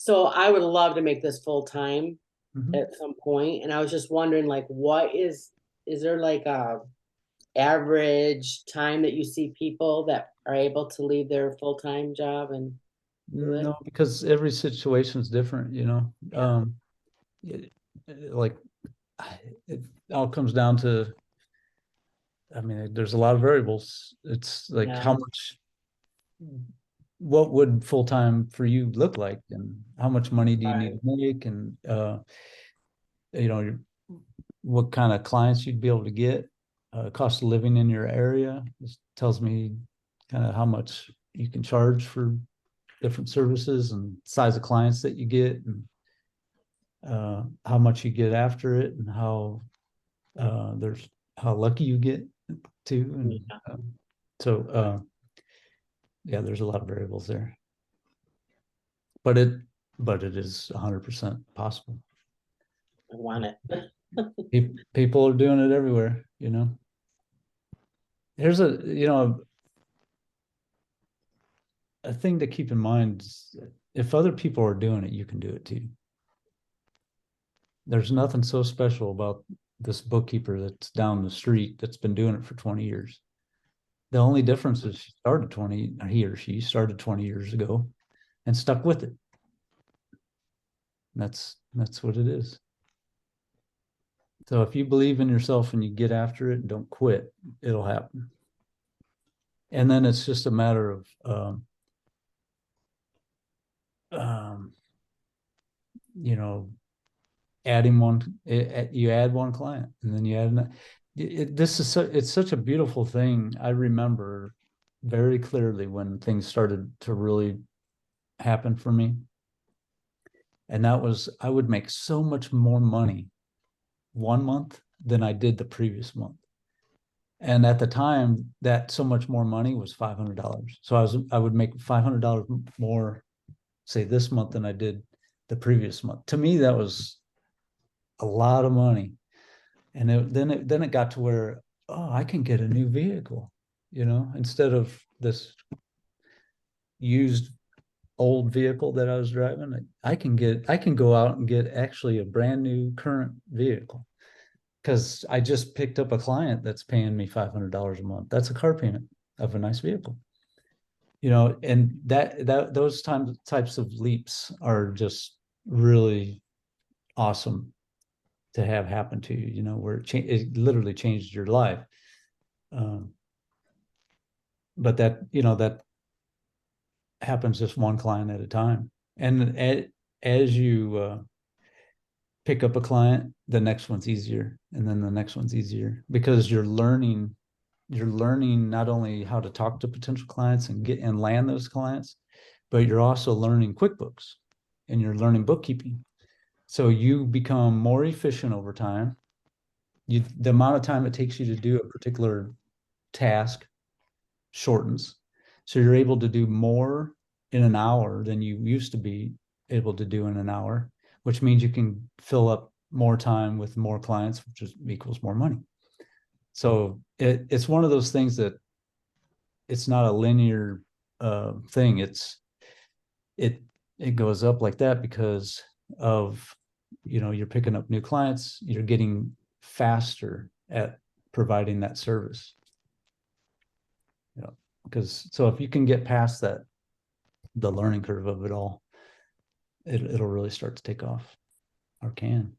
So I would love to make this full time Mhm. at some point, and I was just wondering, like, is there like a average time that you see people that are able to leave their full-time job and do it? No, because every situation is different, you know. Yeah. It, like it all comes down to, I mean, there's a lot of variables. It's like Yeah. how much, what would full time for you look like, and how much money do you need Right. to make, and you know, what kind of clients you'd be able to get, cost of living in your area. This tells me kind of how much you can charge for different services and size of clients that you get, and how much you get after it, and there's how lucky you get too. And Yeah. so yeah, there's a lot of variables there, but it is 100% possible. I want it. People are doing it everywhere, you know. Here's a thing to keep in mind is, if other people are doing it, you can do it too. There's nothing so special about this bookkeeper that's down the street that's been doing it for 20 years. The only difference is he or she started 20 years ago and stuck with it. That's what it is. So if you believe in yourself and you get after it and don't quit, it'll happen. And then it's just a matter of um, you know, adding you add one client, and then you add this is it's such a beautiful thing. I remember very clearly when things started to really happen for me, and that was, I would make so much more money one month than I did the previous month. And at the time, that so much more money was $500. So I would make $500 more, say, this month than I did the previous month. To me, that was a lot of money. And then it got to where, oh, I can get a new vehicle, you know, instead of this used old vehicle that I was driving. I can go out and get actually a brand new current vehicle, because I just picked up a client that's paying me $500 a month. That's a car payment of a nice vehicle, you know. And that those types of leaps are just really awesome to have happen to you, you know, where it literally changed your life. Um, but that, you know, that happens just one client at a time. And as you pick up a client, the next one's easier, and then the next one's easier, because you're learning not only how to talk to potential clients and get and land those clients, but you're also learning QuickBooks and you're learning bookkeeping. So you become more efficient over time. The amount of time it takes you to do a particular task shortens. So you're able to do more in an hour than you used to be able to do in an hour, which means you can fill up more time with more clients, which equals more money. So it's one of those things that it's not a linear thing. It it goes up like that because of, you know, you're picking up new clients, you're getting faster at providing that service. You know, because so if you can get past that, the learning curve of it all, it'll really start to take off, or can.